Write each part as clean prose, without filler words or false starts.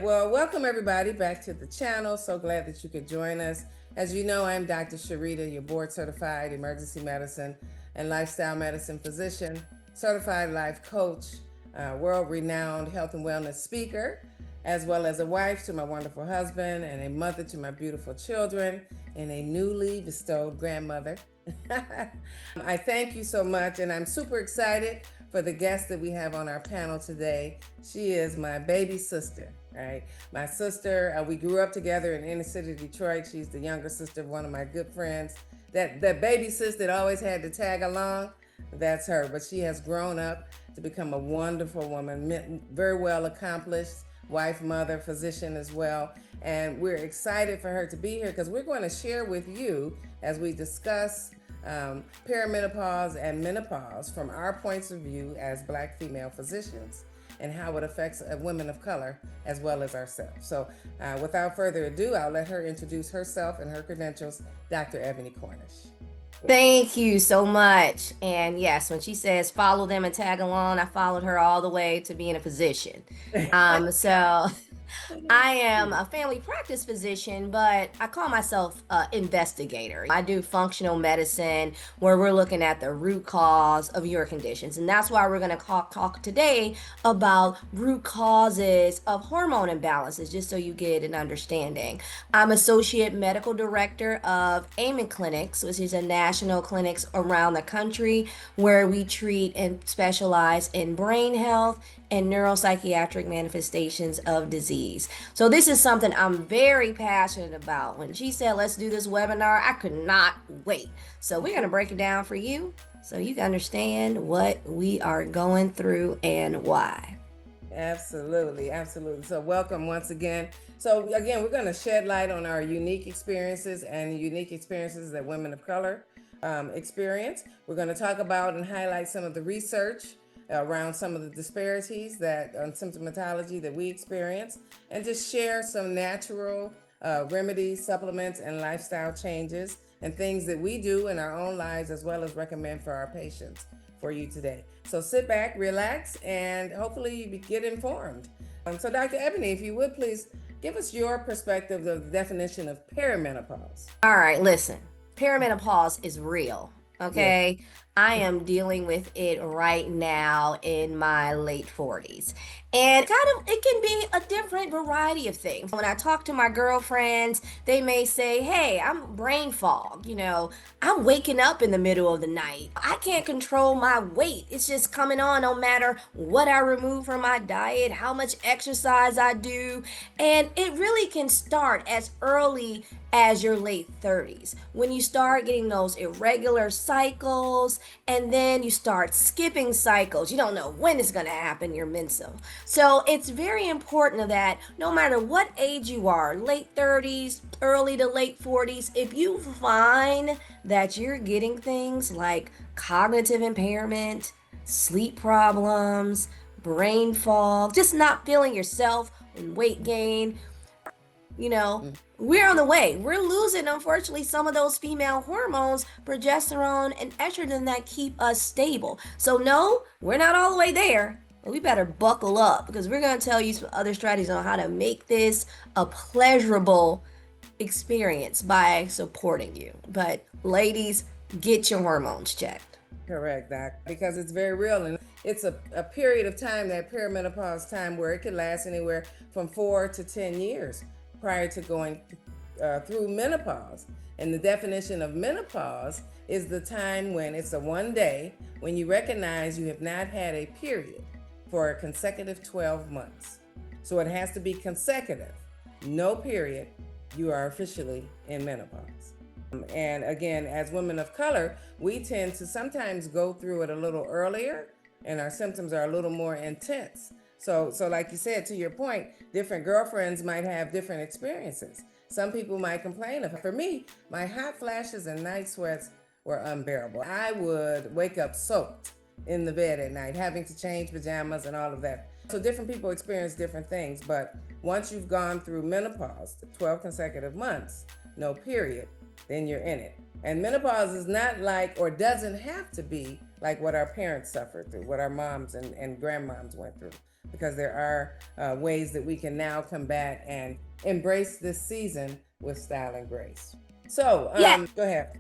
Well, welcome everybody back to the channel. So glad that you could join us. As you know, I'm Dr. Sharita, your board certified emergency medicine and lifestyle medicine physician, certified life coach, world renowned health and wellness speaker, as well as a wife to my wonderful husband and a mother to my beautiful children and a newly bestowed grandmother. I thank you so much, and I'm super excited for the guest that we have on our panel today. She is my baby sister, right? My sister, we grew up together in inner city Detroit. She's the younger sister of one of my good friends. That baby sister that always had to tag along, that's her. But she has grown up to become a wonderful woman, very well accomplished, wife, mother, physician as well. And we're excited for her to be here because we're going to share with you as we discuss perimenopause and menopause from our points of view as Black female physicians and how it affects women of color as well as ourselves. So without further ado, I'll let her introduce herself and her credentials, Dr. Eboni Cornish. Thank you so much. And yes, when she says follow them and tag along, I followed her all the way to being a physician. So I am a family practice physician, but I call myself an investigator. I do functional medicine where we're looking at the root cause of your conditions. And that's why we're going to talk today about root causes of hormone imbalances, just so you get an understanding. I'm Associate Medical Director of Amen Clinics, which is a national clinics around the country where we treat and specialize in brain health and neuropsychiatric manifestations of disease. So this is something I'm very passionate about. When she said, let's do this webinar, I could not wait. So we're going to break it down for you so you can understand what we are going through and why. Absolutely, absolutely. So welcome once again. So again, we're going to shed light on our unique experiences and unique experiences that women of color experience. We're going to talk about and highlight some of the research around some of the disparities that on symptomatology that we experience, and just share some natural remedies, supplements, and lifestyle changes and things that we do in our own lives, as well as recommend for our patients for you today. So sit back, relax, and hopefully you get informed. So Dr. Eboni, if you would please give us your perspective of the definition of perimenopause. All right, listen, perimenopause is real. Okay. Yeah. I am dealing with it right now in my late 40s. And it can be a different variety of things. When I talk to my girlfriends, they may say, hey, I'm brain fog. I'm waking up in the middle of the night. I can't control my weight. It's just coming on no matter what I remove from my diet, how much exercise I do. And it really can start as early as your late 30s when you start getting those irregular cycles, and then you start skipping cycles. You don't know when it's going to happen, your menstrual. So it's very important that no matter what age you are, late 30s, early to late 40s, if you find that you're getting things like cognitive impairment, sleep problems, brain fog, just not feeling yourself, and weight gain, we're on the way. We're losing, unfortunately, some of those female hormones, progesterone and estrogen, that keep us stable. So no, we're not all the way there, but we better buckle up because we're going to tell you some other strategies on how to make this a pleasurable experience by supporting you. But ladies, get your hormones checked. Correct, Doc, because it's very real, and it's a period of time, that perimenopause time, where it could last anywhere from 4 to 10 years prior to going through menopause. And the definition of menopause is the time when it's a one day when you recognize you have not had a period for a consecutive 12 months. So it has to be consecutive. No period, you are officially in menopause. And again, as women of color, we tend to sometimes go through it a little earlier, and our symptoms are a little more intense. So like you said, to your point, different girlfriends might have different experiences. Some people might complain. For me, my hot flashes and night sweats were unbearable. I would wake up soaked in the bed at night, having to change pajamas and all of that. So different people experience different things, but once you've gone through menopause, 12 consecutive months, no period, then you're in it. And menopause is not like, or doesn't have to be like what our parents suffered through, what our moms and grandmoms went through, because there are ways that we can now come back and embrace this season with style and grace. So, Yeah. go ahead.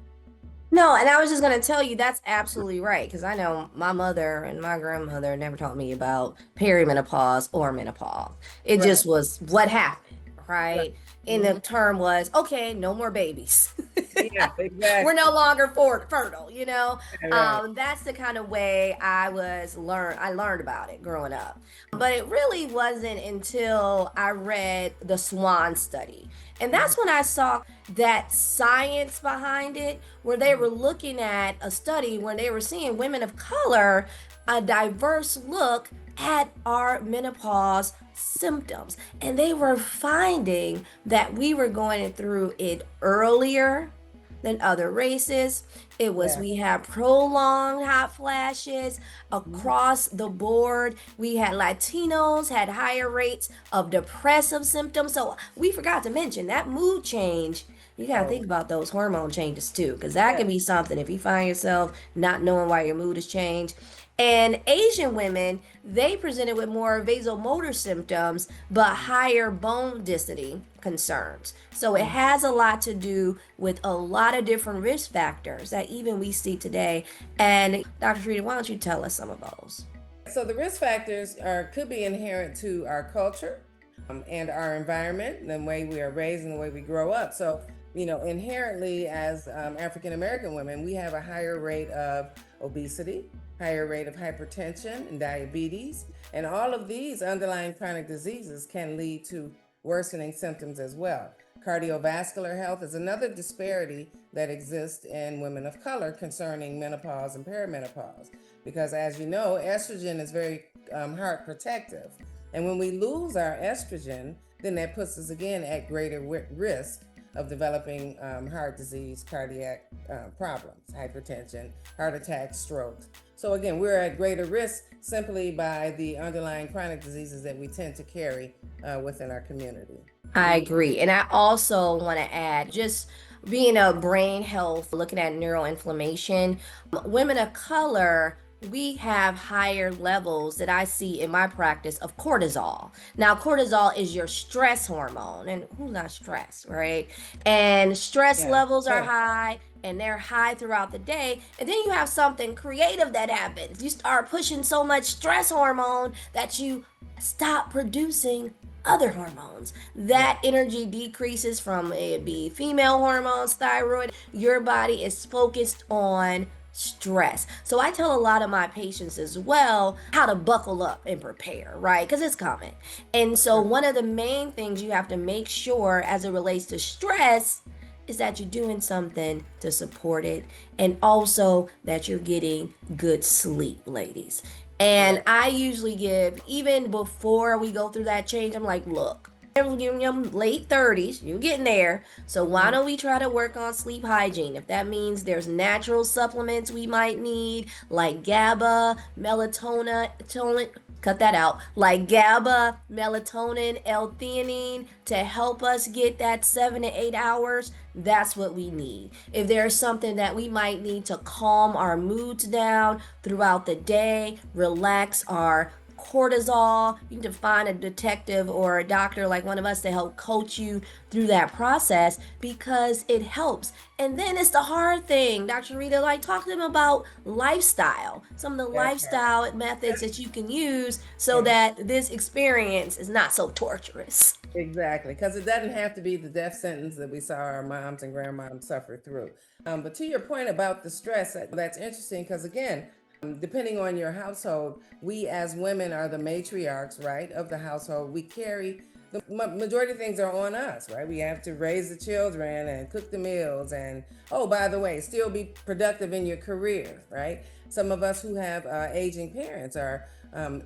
No, and I was just going to tell you that's absolutely right because I know my mother and my grandmother never taught me about perimenopause or menopause. It Right, just was what happened, right. right? And Hmm. the term was, okay, no more babies. Yeah, We're no exactly. longer fertile, you know? Right. That's the kind of way I learned about it growing up. But it really wasn't until I read the Swan study. And Hmm. that's when I saw that science behind it, where they were looking at a study where they were seeing women of color a diverse look at our menopause symptoms. And they were finding that we were going through it earlier than other races. It was, Yeah. we had prolonged hot flashes Hmm. across the board. We had Latinos had higher rates of depressive symptoms. So we forgot to mention that mood change. You got to Oh, think about those hormone changes too, because that yeah. can be something if you find yourself not knowing why your mood has changed. And Asian women, they presented with more vasomotor symptoms, but higher bone density concerns. So it Mhm. has a lot to do with a lot of different risk factors that even we see today. And Dr. Sharita, why don't you tell us some of those? So the risk factors are could be inherent to our culture, and our environment, the way we are raised and the way we grow up. So, inherently as African American women, we have a higher rate of obesity, higher rate of hypertension and diabetes, and all of these underlying chronic diseases can lead to worsening symptoms as well. Cardiovascular health is another disparity that exists in women of color concerning menopause and perimenopause, because as you know, estrogen is very heart protective. And when we lose our estrogen, then that puts us again at greater risk of developing heart disease, cardiac problems, hypertension, heart attacks, strokes. So again, we're at greater risk simply by the underlying chronic diseases that we tend to carry within our community. I Mhm. agree. And I also want to add just being a brain health, looking at neuroinflammation, women of color, we have higher levels that I see in my practice of cortisol. Now, cortisol is your stress hormone, and who's not stressed, right? And stress Yeah. levels are Yeah. high, and they're high throughout the day. And then you have something creative that happens. You start pushing so much stress hormone that you stop producing other hormones. Yeah. That energy decreases from it be female hormones, thyroid. Your body is focused on stress. So I tell a lot of my patients as well how to buckle up and prepare, right? Because it's coming. And so one of the main things you have to make sure as it relates to stress is that you're doing something to support it and also that you're getting good sleep, ladies. Yeah. And I usually give, even before we go through that change, I'm like, look, I'm giving them late 30s, you're getting there. So why Mhm. don't we try to work on sleep hygiene? If that means there's natural supplements we might need, like GABA, melatonin, cut that out, like GABA, melatonin, L-theanine to help us get that 7 to 8 hours. That's what we need. If there's something that we might need to calm our moods down throughout the day, relax our cortisol, you need to find a detective or a doctor like one of us to help coach you through that process because it helps. And then it's the hard thing, Dr. Rita, like talk to them about lifestyle, some of the That part. lifestyle methods that you can use so Yeah. that this experience is not so torturous. Exactly, because it doesn't have to be the death sentence that we saw our moms and grandmoms suffer through. But to your point about the stress, that's interesting because, again, depending on your household, we as women are the matriarchs, right, of the household. We carry the majority of things are on us, right? We have to raise the children and cook the meals, and oh, by the way, still be productive in your career, right? Some of us who have aging parents are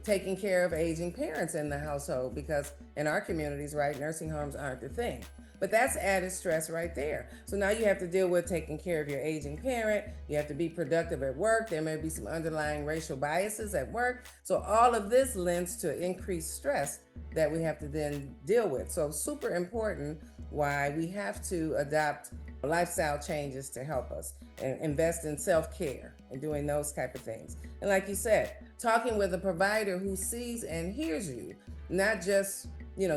taking care of aging parents in the household because in our communities, right, nursing homes aren't the thing. But that's added stress right there. So now you have to deal with taking care of your aging parent. You have to be productive at work. There may be some underlying racial biases at work. So all of this lends to increased stress that we have to then deal with. So super important why we have to adopt lifestyle changes to help us. and invest in self-care and doing those type of things. And like you said, talking with a provider who sees and hears you, not just,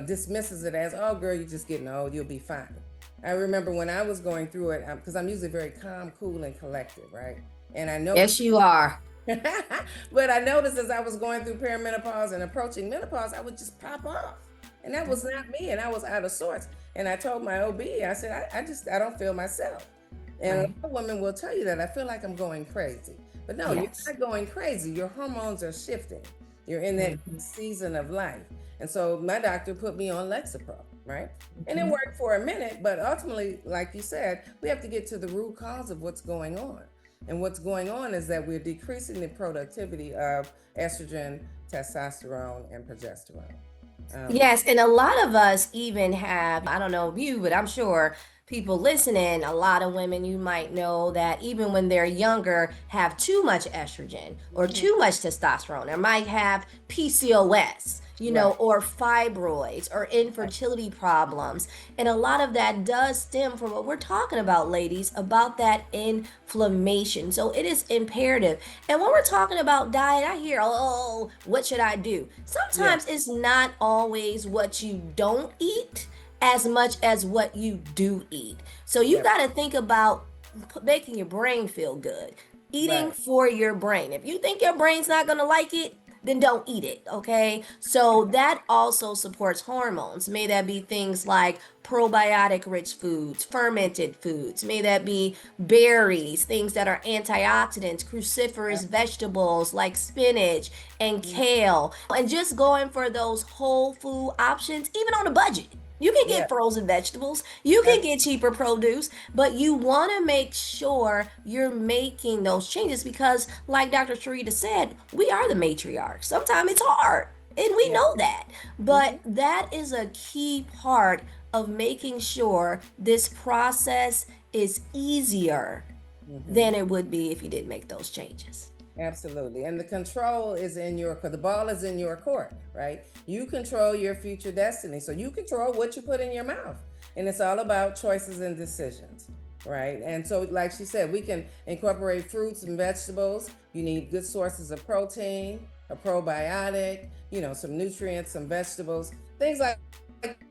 dismisses it as, oh girl, you're just getting old, you'll be fine. I remember when I was going through it, because I'm usually very calm, cool, and collected, right? And I Yes, noticed, you are. but I noticed as I was going through perimenopause and approaching menopause, I would just pop off. And that was not me, and I was out of sorts. And I told my OB, I said, I don't feel myself. And a lot Right. of women will tell you that I feel like I'm going crazy. But no, you're Yes. not going crazy. Your hormones are shifting. You're in that Mhm. season of life. And so my doctor put me on Lexapro, right? And it Mhm. worked for a minute, but ultimately, like you said, we have to get to the root cause of what's going on. And what's going on is that we're decreasing the productivity of estrogen, testosterone, and progesterone. Um, Yes, and a lot of us even have, I don't know you, but I'm sure people listening, a lot of women you might know that even when they're younger have too much estrogen or mhm. too much testosterone or might have PCOS, Right. or fibroids or infertility problems. And a lot of that does stem from what we're talking about, ladies, about that inflammation. So it is imperative. And when we're talking about diet, I hear, oh, what should I do? Yeah. Sometimes it's not always what you don't eat as much as what you do eat. So you Yeah. got to think about making your brain feel good. Eating Right. for your brain. If you think your brain's not going to like it, then don't eat it, okay? So that also supports hormones. May that be things like probiotic rich foods, fermented foods. May that be berries, things that are antioxidants, cruciferous vegetables like spinach and Mhm. kale. And just going for those whole food options, even on a budget. You can Yeah. get frozen vegetables, you can get cheaper produce, but you want to make sure you're making those changes because, like Dr. Sharita said, we are the matriarchs. Sometimes it's hard, and we Yeah. know that. But Hmm. that is a key part of making sure this process is easier Hmm. than it would be if you didn't make those changes. Absolutely. And the control is in your court. The ball is in your court, right? You control your future destiny. So you control what you put in your mouth. And it's all about choices and decisions, right? And so, like she said, we can incorporate fruits and vegetables. You need good sources of protein, a probiotic, some nutrients, some vegetables, things like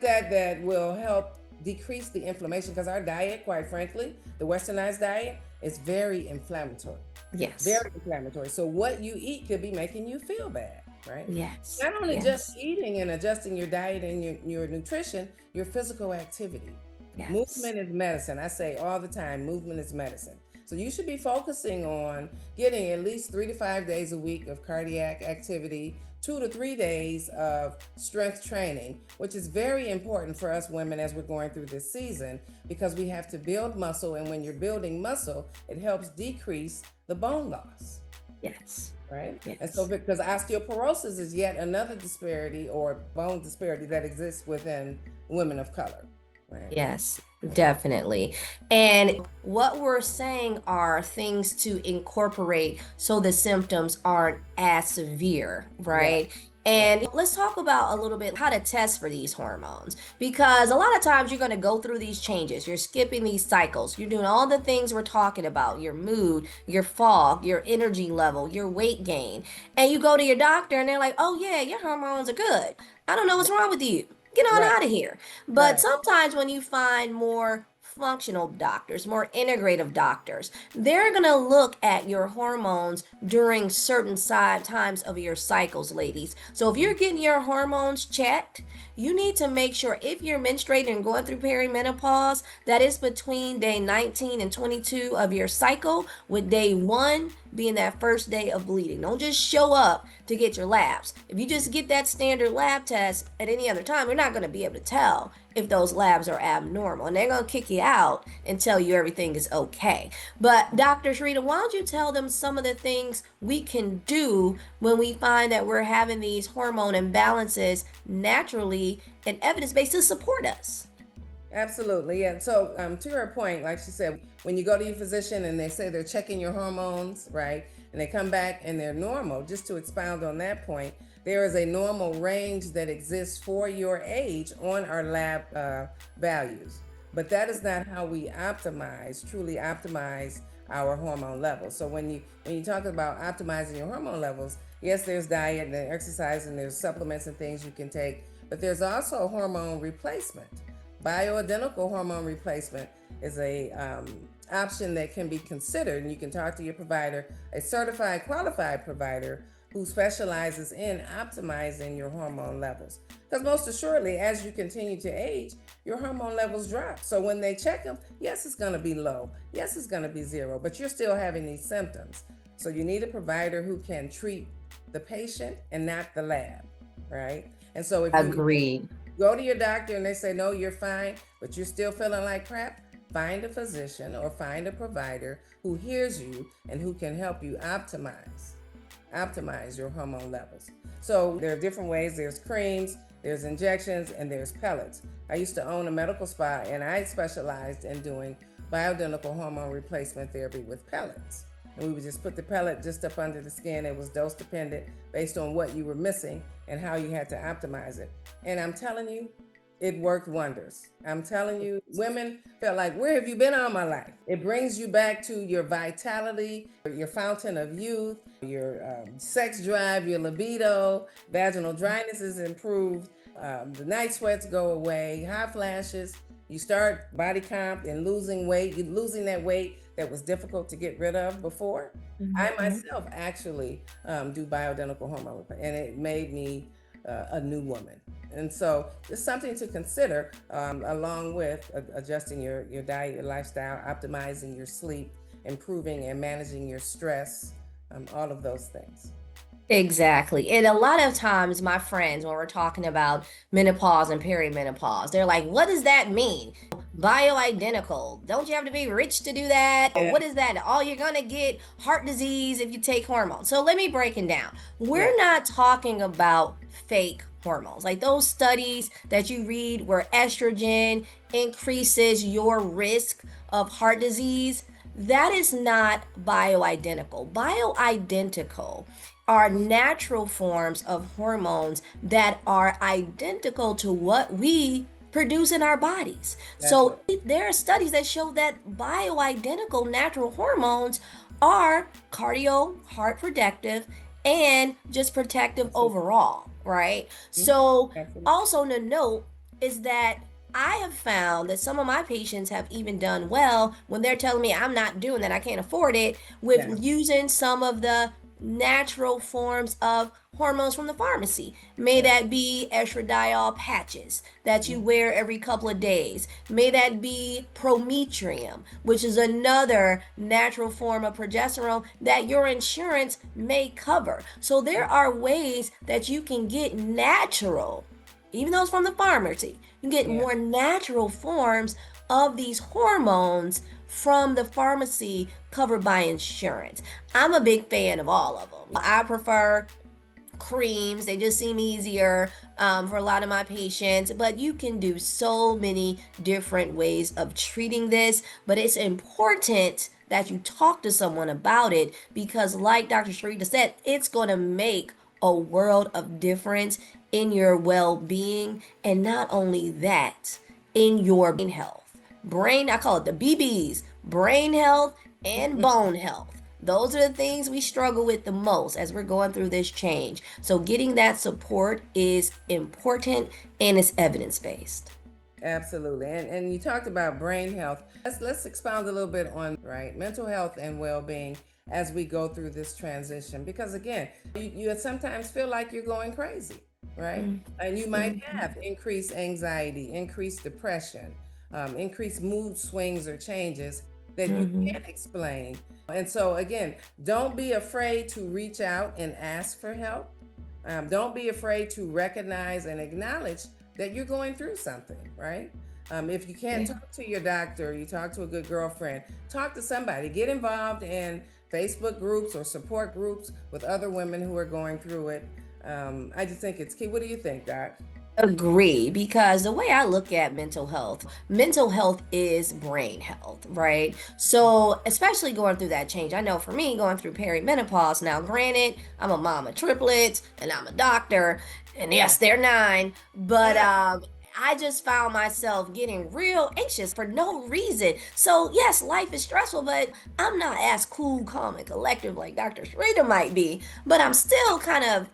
that will help decrease the inflammation because our diet, quite frankly, the westernized diet, is very inflammatory. Yes. Very inflammatory. So what you eat could be making you feel bad, right? Yes. Not only just Yes. eating and adjusting your diet and your nutrition, your physical activity. Yes. Movement is medicine. I say all the time, movement is medicine. So you should be focusing on getting at least 3 to 5 days a week of cardiac activity, 2 to 3 days of strength training, which is very important for us women as we're going through this season because we have to build muscle. And when you're building muscle, it helps decrease the bone loss, Yes. right? And so, Yes. because osteoporosis is yet another disparity or bone disparity that exists within women of color, right? Yes, definitely. And what we're saying are things to incorporate so the symptoms aren't as severe, Right, right? right. And let's talk about a little bit how to test for these hormones because a lot of times you're going to go through these changes. You're skipping these cycles. You're doing all the things we're talking about, your mood, your fog, your energy level, your weight gain. And you go to your doctor and they're like, "Oh yeah, your hormones are good. I don't know what's wrong with you. Get on Right, out of here." But right. sometimes when you find more functional doctors, more integrative doctors, they're going to look at your hormones during certain times of your cycles, ladies. So if you're getting your hormones checked, you need to make sure if you're menstruating and going through perimenopause, that is between day 19 and 22 of your cycle, with day 1 being that first day of bleeding. Don't just show up to get your labs. If you just get that standard lab test at any other time, you're not going to be able to tell if those labs are abnormal. And they're going to kick you out and tell you everything is okay. But Dr. Sharita, why don't you tell them some of the things we can do when we find that we're having these hormone imbalances naturally and evidence-based to support us? Absolutely. Yeah. So, to her point, like she said, when you go to your physician and they say they're checking your hormones, right, and they come back and they're normal, just to expound on that point, there is a normal range that exists for your age on our lab values. But that is not how we truly optimize our hormone levels. So when you talk about optimizing your hormone levels, yes, there's diet and exercise and there's supplements and things you can take, but there's also hormone replacement. Bioidentical hormone replacement is a option that can be considered, and you can talk to your provider, a certified, qualified provider who specializes in optimizing your hormone levels. Because most assuredly, as you continue to age, your hormone levels drop. So when they check them, yes, it's going to be low. Yes, it's going to be zero, but you're still having these symptoms. So you need a provider who can treat the patient and not the lab, right? And so if you Agreed. go to your doctor and they say, no, you're fine, but you're still feeling like crap, find a physician or find a provider who hears you and who can help you optimize your hormone levels. So there are different ways. There's creams, there's injections, and there's pellets. I used to own a medical spa, and I specialized in doing bioidentical hormone replacement therapy with pellets. And we would just put the pellet just up under the skin. It was dose dependent based on what you were missing and how you had to optimize it. And I'm telling you, it worked wonders. I'm telling you, women felt like, where have you been all my life? It brings you back to your vitality, your fountain of youth, your sex drive, your libido, vaginal dryness is improved, the night sweats go away, hot flashes, you start body comp and losing weight, you're losing that weight that was difficult to get rid of before. I myself actually do bioidentical hormone, and it made me a new woman. And so it's something to consider, along with adjusting your diet, your lifestyle, optimizing your sleep, improving and managing your stress, all of those things. Exactly. And a lot of times, my friends, when we're talking about menopause and perimenopause, they're like, what does that mean? Bioidentical. Don't you have to be rich to do that? Or Yeah, what is that? Oh, you're going to get heart disease if you take hormones. So let me break it down. yeah, We're not talking about fake hormones, like those studies that you read where estrogen increases your risk of heart disease. That is not bioidentical. Bioidentical are natural forms of hormones that are identical to what we produce in our bodies. that's So it. there are studies that show that bioidentical natural hormones are cardio, heart protective, and just protective Absolutely. overall, right? Mhm. So Absolutely. also to note is that I have found that some of my patients have even done well when they're telling me I'm not doing that, I can't afford it, Yeah. with using some of the natural forms of hormones from the pharmacy. May Yeah. that be estradiol patches that you wear every couple of days. May that be prometrium, which is another natural form of progesterone that your insurance may cover. So there are ways that you can get natural, even though it's from the pharmacy, you get Yeah. more natural forms of these hormones from the pharmacy covered by insurance. I'm a big fan of all of them. I prefer creams, they just seem easier for a lot of my patients, but you can do so many different ways of treating this. But it's important that you talk to someone about it because, like Dr. Sharita said, it's going to make a world of difference in your well being, and not only that, in your brain health. Brain, I call it the BBs, brain health and bone health. Those are the things we struggle with the most as we're going through this change. So, getting that support is important and it's evidence based. Absolutely. And you talked about brain health. Let's expound a little bit on right mental health and well-being as we go through this transition. Because again, you sometimes feel like you're going crazy, right? And you might have increased anxiety, increased depression, increased mood swings or changes that you can't explain. And so again, don't be afraid to reach out and ask for help. Don't be afraid to recognize and acknowledge that you're going through something, right? If you can't Yeah. talk to your doctor, you talk to a good girlfriend, talk to somebody, get involved in Facebook groups or support groups with other women who are going through it. I just think it's key. What do you think, Doc? Agree, because the way I look at mental health is brain health, right? So, especially going through that change, I know for me, going through perimenopause, now granted, I'm a mom of triplets and I'm a doctor, and Yeah. yes, they're 9, but I just found myself getting real anxious for no reason. So, yes, life is stressful, but I'm not as cool, calm, and collective like Dr. Sharita might be. But I'm still kind of,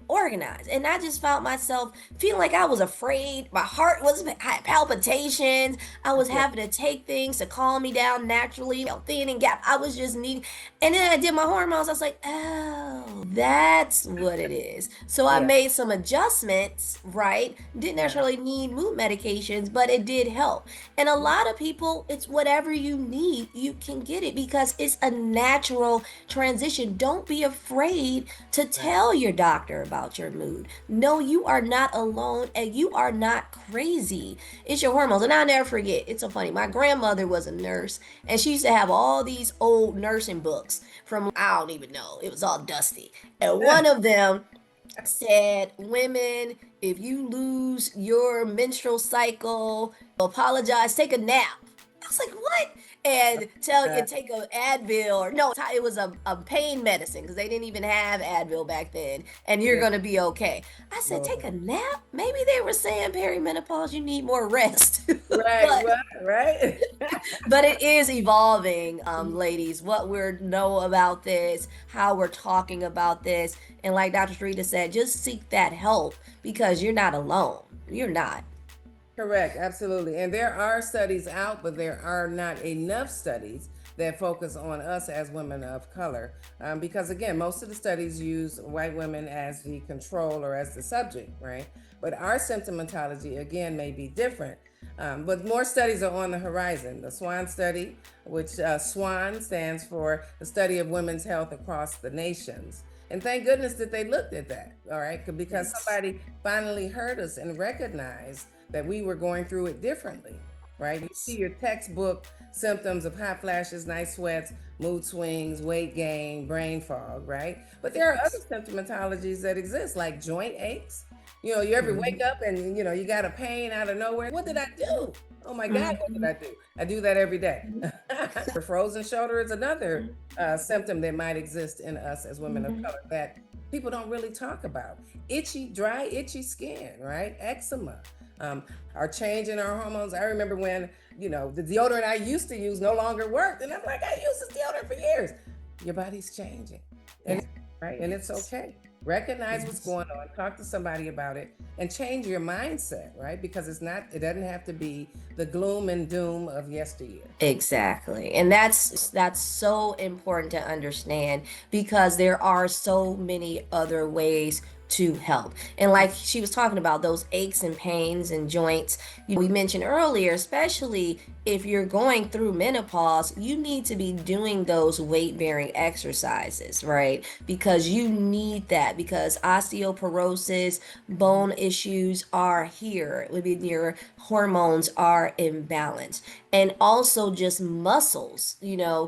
organized. And I just found myself feeling like I was afraid. My heart was had palpitations. I was Yeah. having to take things to calm me down naturally. Thin and gap. I was just needing. And then I did my hormones. I was like, oh, that's what it is. So I Yeah. made some adjustments, right? Didn't Yeah. necessarily need mood medications, but it did help. And a lot of people, it's whatever you need, you can get it because it's a natural transition. Don't be afraid to Right. tell your doctor about your mood. No, you are not alone and you are not crazy. It's your hormones. And I'll never forget, it's so funny. My grandmother was a nurse and she used to have all these old nursing books from, I don't even know, it was all dusty. And one of them said, women, if you lose your menstrual cycle, apologize, take a nap. I was like, what? And tell you Uh, take a Advil or no, it was a pain medicine because they didn't even have Advil back then, and you're yeah. gonna be okay. I said, take Lord. a nap. Maybe they were saying perimenopause, you need more rest, Right. but Right. but it is evolving, ladies. What we know about this, how we're talking about this, and like Dr. Sharita said, just seek that help because you're not alone. You're not. Correct, absolutely. And there are studies out, but there are not enough studies that focus on us as women of color. Because again, most of the studies use white women as the control or as the subject, right? But our symptomatology, again, may be different. But more studies are on the horizon. The SWAN study, which SWAN stands for the study of women's health across the nations. And thank goodness that they looked at that, all right? Because Yes. somebody finally heard us and recognized that we were going through it differently, right? You see your textbook symptoms of hot flashes, night sweats, mood swings, weight gain, brain fog, right? But there are other Yes. symptomatologies that exist, like joint aches. You ever wake Mhm. up and you got a pain out of nowhere? What did I do? Oh my God, what did Mhm. I do? I do that every day. Frozen shoulder is another symptom that might exist in us as women of Mhm. color that people don't really talk about. Itchy, dry, itchy skin, right? Eczema, um, our change in our hormones. I remember when, the deodorant I used to use no longer worked. And I'm like, I used this deodorant for years. Your body's changing. And Yes. right. And it's okay. Recognize what's Yes. going on, talk to somebody about it, and change your mindset, right? Because it doesn't have to be the gloom and doom of yesteryear. Exactly. And that's so important to understand because there are so many other ways to help. And like she was talking about those aches and pains and joints, we mentioned earlier, especially if you're going through menopause, you need to be doing those weight bearing exercises, right? Because you need that because osteoporosis, bone issues are here. When your hormones are imbalanced. And also just muscles,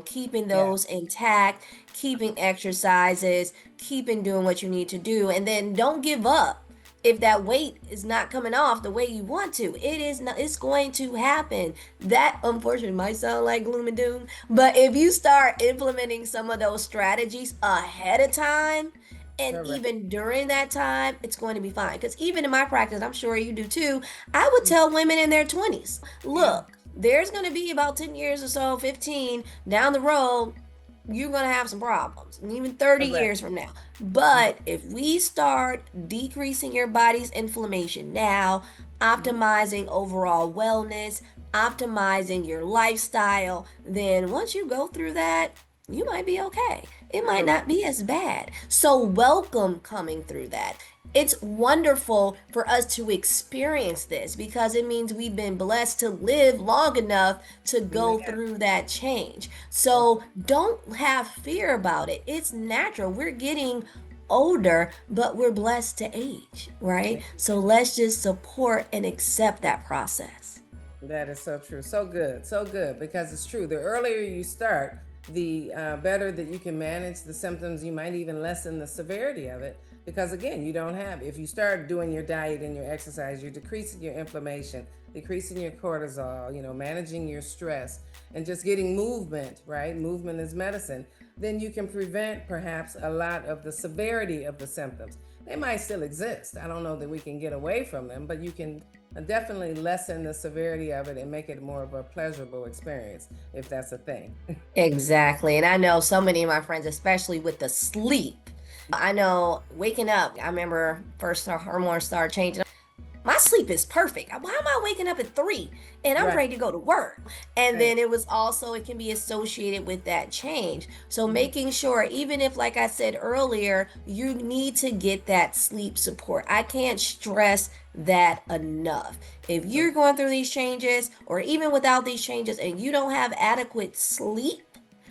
keeping Yeah. those intact, keeping exercises, keeping doing what you need to do. And then don't give up if that weight is not coming off the way you want to. It is not, it's going to happen. That unfortunately might sound like gloom and doom, but if you start implementing some of those strategies ahead of time and Correct. even during that time, it's going to be fine. Because even in my practice, I'm sure you do too, I would tell women in their 20s, Yeah. look, there's going to be about 10 years or so, 15 down the road, you're going to have some problems, and even 30 Correct. years from now. But if we start decreasing your body's inflammation now, Mhm. optimizing overall wellness, optimizing your lifestyle, then once you go through that, you might be okay. It might Correct. not be as bad. So, welcome coming through that. It's wonderful for us to experience this because it means we've been blessed to live long enough to Man, go through that change. that's So don't have fear about it. It's natural. We're getting older, but we're blessed to age, right? right. So let's just support and accept that process. That is so true. So good. So good. Because it's true. The earlier you start, the better that you can manage the symptoms. You might even lessen the severity of it. Because again, if you start doing your diet and your exercise, you're decreasing your inflammation, decreasing your cortisol, managing your stress, and just getting movement, right? Movement is medicine. Then you can prevent perhaps a lot of the severity of the symptoms. They might still exist. I don't know that we can get away from them, but you can definitely lessen the severity of it and make it more of a pleasurable experience, if that's a thing. Exactly. And I know so many of my friends, especially with the sleep. I know waking up, I remember first our hormones started changing. My sleep is perfect. Why am I waking up at 3 and I'm Right. ready to go to work? And Right. then it was also, it can be associated with that change. So Mhm. making sure, even if, like I said earlier, you need to get that sleep support. I can't stress that enough. If you're going through these changes, or even without these changes, and you don't have adequate sleep,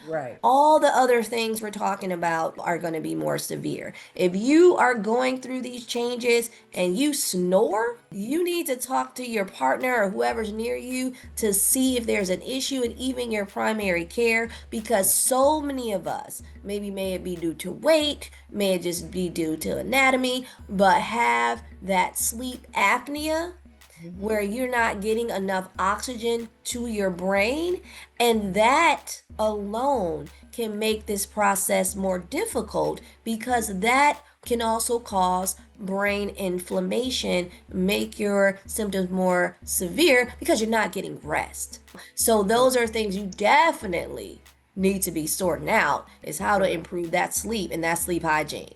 Right. all the other things we're talking about are going to be more severe. If you are going through these changes and you snore, you need to talk to your partner or whoever's near you to see if there's an issue, and even your primary care, because so many of us, maybe may it be due to weight, may it just be due to anatomy, but have that sleep apnea Hmm. where you're not getting enough oxygen to your brain. And that alone can make this process more difficult, because that can also cause brain inflammation, make your symptoms more severe because you're not getting rest. So, those are things you definitely need to be sorting out, is how to improve that sleep and that sleep hygiene.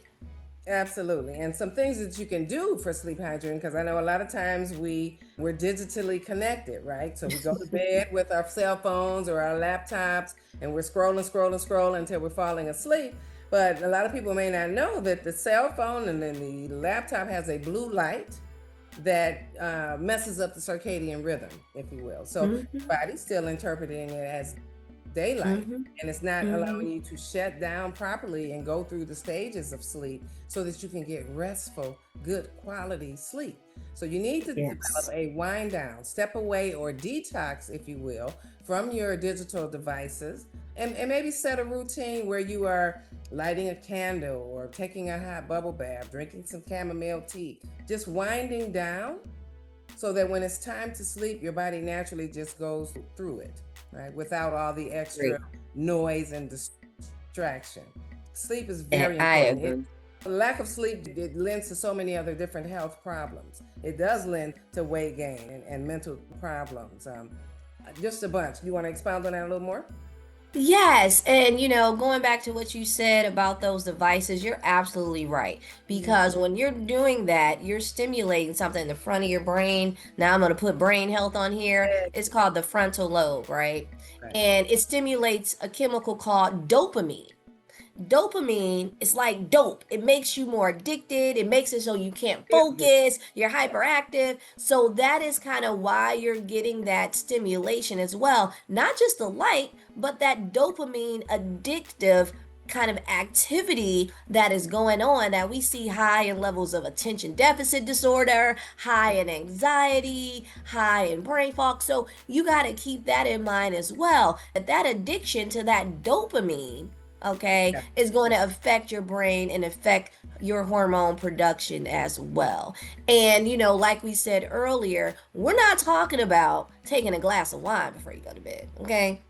Absolutely. And some things that you can do for sleep hygiene, because I know a lot of times we're digitally connected, right? So we go to bed with our cell phones or our laptops, and we're scrolling until we're falling asleep. But a lot of people may not know that the cell phone and then the laptop has a blue light that messes up the circadian rhythm, if you will. So Mm-hmm. your body's still interpreting it as daylight, Mm-hmm. and it's not Mm-hmm. allowing you to shut down properly and go through the stages of sleep so that you can get restful, good quality sleep. So you need to develop Yes. a wind down, step away, or detox, if you will, from your digital devices, and maybe set a routine where you are lighting a candle or taking a hot bubble bath, drinking some chamomile tea, just winding down so that when it's time to sleep, your body naturally just goes through it, right? Without all the extra Great. noise and distraction. Sleep is And very I important. agree. Lack of sleep, it lends to so many other different health problems. It does lend to weight gain and mental problems. Just a bunch. You want to expound on that a little more? Yes, and going back to what you said about those devices, you're absolutely right. Mm-hmm. Because when you're doing that, you're stimulating something in the front of your brain. Now I'm going to put brain health on here. It's called the frontal lobe, right? Right. And it stimulates a chemical called dopamine. Dopamine is like dope. It makes you more addicted. It makes it so you can't Feel good. focus. You're hyperactive. So that is kind of why you're getting that stimulation as well. Not just the light, but that dopamine addictive kind of activity that is going on, that we see high in levels of attention deficit disorder, high in anxiety, high in brain fog. So you got to keep that in mind as well. That addiction to that dopamine, okay, Yeah. is going to affect your brain and affect your hormone production as well. And like we said earlier, we're not talking about taking a glass of wine before you go to bed, okay?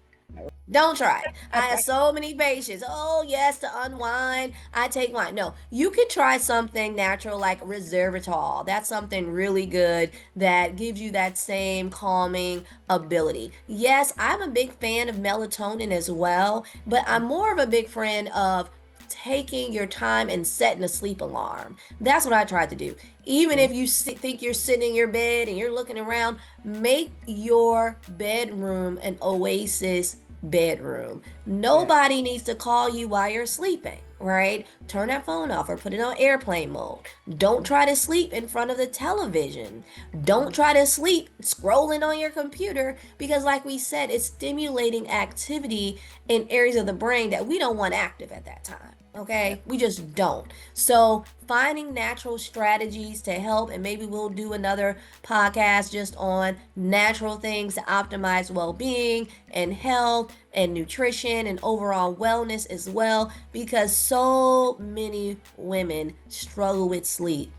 Don't try it. I have so many patients. Oh, yes, to unwind, I take wine. No, you could try something natural like resveratrol. That's something really good that gives you that same calming ability. Yes, I'm a big fan of melatonin as well, but I'm more of a big friend of taking your time and setting a sleep alarm. That's what I tried to do. Even if you think you're sitting in your bed and you're looking around, make your bedroom an oasis bedroom. Yeah. Nobody needs to call you while you're sleeping, right? Turn that phone off or put it on airplane mode. Don't try to sleep in front of the television. Don't try to sleep scrolling on your computer, because, like we said, it's stimulating activity in areas of the brain that we don't want active at that time. Yeah. Okay, we just don't. So, finding natural strategies to help, and maybe we'll do another podcast just on natural things to optimize well being and health and nutrition and overall wellness as well, because so many women struggle with sleep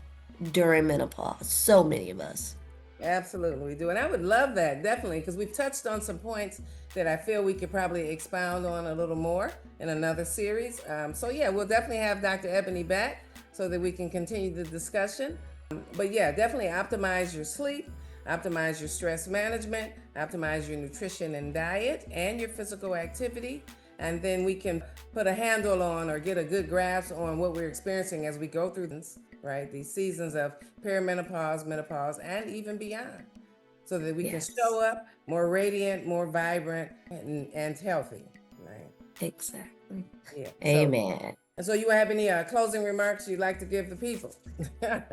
during menopause. So many of us. Absolutely, we do. And I would love that, definitely, because we've touched on some points that I feel we could probably expound on a little more in another series. So, yeah, we'll definitely have Dr. Ebony back so that we can continue the discussion. But, yeah, definitely optimize your sleep. optimize your stress management, optimize your nutrition and diet, and your physical activity. And then we can put a handle on or get a good grasp on what we're experiencing as we go through this, right? These seasons of perimenopause, menopause, and even beyond, so that we can Yes. show up more radiant, more vibrant, and healthy, right? Exactly. Yeah. Amen. So you have any closing remarks you'd like to give the people?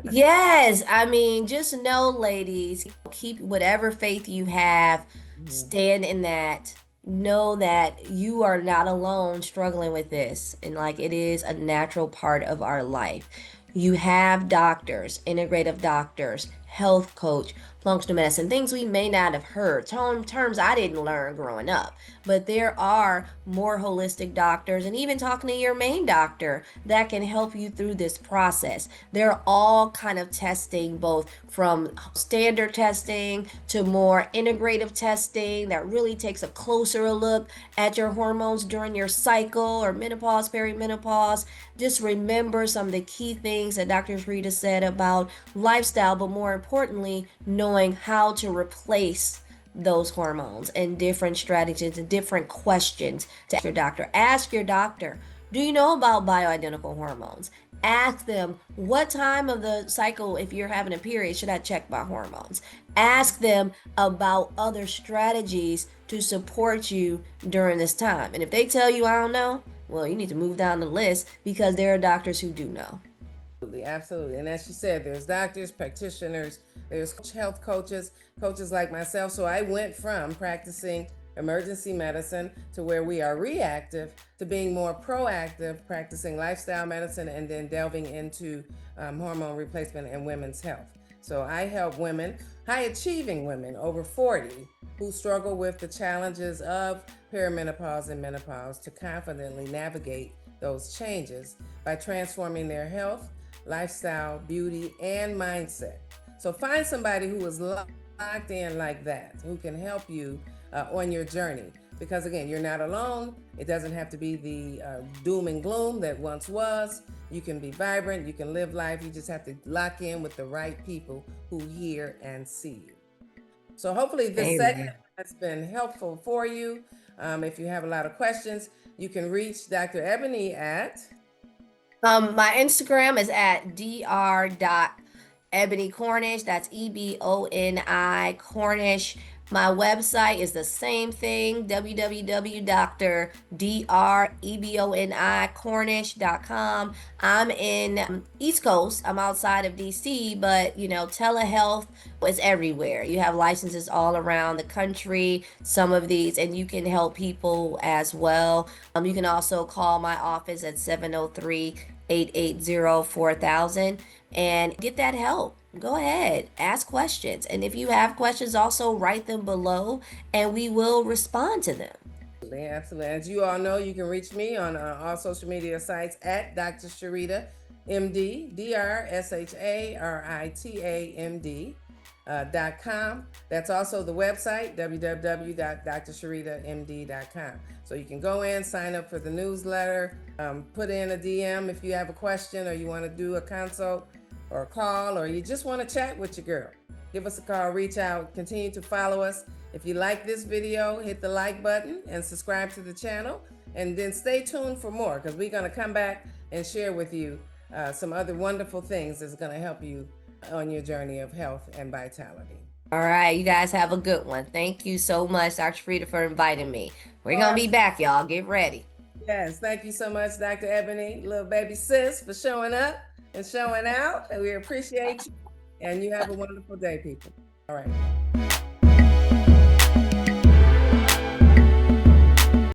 Yes, I mean, just know, ladies, keep whatever faith you have, stand in that. Know that you are not alone struggling with this, and like it is a natural part of our life. You have doctors, integrative doctors, health coach, functional medicine, things we may not have heard, terms I didn't learn growing up. But there are more holistic doctors, and even talking to your main doctor that can help you through this process. They're all kind of testing, both from standard testing to more integrative testing that really takes a closer look at your hormones during your cycle or menopause, perimenopause. Just remember some of the key things that Dr. Sharita said about lifestyle, but more importantly, knowing how to replace those hormones and different strategies and different questions to ask your doctor. Ask your doctor, do you know about bioidentical hormones? Ask them, what time of the cycle, if you're having a period, should I check my hormones? Ask them about other strategies to support you during this time. And if they tell you, I don't know, well, you need to move down the list, because there are doctors who do know. Absolutely, absolutely. And as you said, there's doctors, practitioners, there's health coaches, coaches like myself. So I went from practicing emergency medicine to where we are reactive to being more proactive, practicing lifestyle medicine, and then delving into hormone replacement and women's health. So I help women, high achieving women over 40, who struggle with the challenges of perimenopause and menopause to confidently navigate those changes by transforming their health, lifestyle, beauty, and mindset. So find somebody who is locked in like that, who can help you on your journey. Because again, you're not alone. It doesn't have to be the doom and gloom that once was. You can be vibrant, you can live life. You just have to lock in with the right people who hear and see you. So hopefully this segment Amen. has been helpful for you. If you have a lot of questions, you can reach Dr. Eboni at My Instagram is at dr.ebony Cornish. That's Eboni Cornish. My website is the same thing, www.dreboniccornish.com. I'm in East Coast. I'm outside of DC, but telehealth is everywhere. You have licenses all around the country, some of these, and you can help people as well. You can also call my office at 703-880-4000 and get that help. Go ahead, ask questions. And if you have questions, also write them below and we will respond to them. absolutely. As you all know, you can reach me on all social media sites at Dr. Sharita, MD, DrSharita.com. That's also the website, www.drsharitamd.com. So you can go in, sign up for the newsletter, put in a DM if you have a question or you want to do a consult or a call, or you just want to chat with your girl. Give us a call, reach out, continue to follow us. If you like this video, hit the like button and subscribe to the channel, and then stay tuned for more, because we're going to come back and share with you some other wonderful things that's going to help you on your journey of health and vitality. All right, you guys have a good one. Thank you so much, Dr. Frida, for inviting me. We're going to be back, y'all. Get ready. Yes, thank you so much, Dr. Eboni, little baby sis, for showing up and showing out. And we appreciate you. And you have a wonderful day, people. All right.